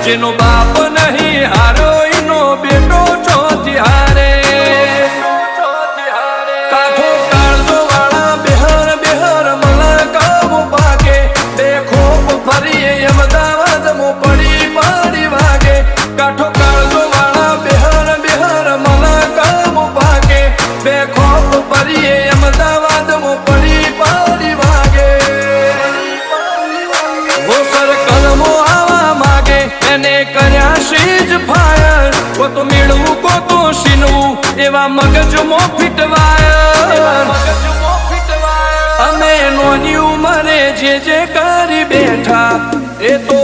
જેનો બાપ નહીં હારો એનો બેટો ચોથી હારે કાઠો કાળજો વાળા બેહર બેહર મલા કામો પાકે બે ખોપ ફરીએ અમદાવાદ મો પડી પાડી વાગે કાઠો કાળજો વાળા બેહર બેહર મલા કામો પાકે બે ખોપ ફરીએ અમદાવાદ મો પડી પાડી વાગે વો સર કલમો આવા માગે એને કર્યા શીજ ફાયર કો તો મેળવું કો તો શીનવું એવા મગજમાં ફિટવાયર અમે નોની ઉંમરે જે કરી બેઠા એ તો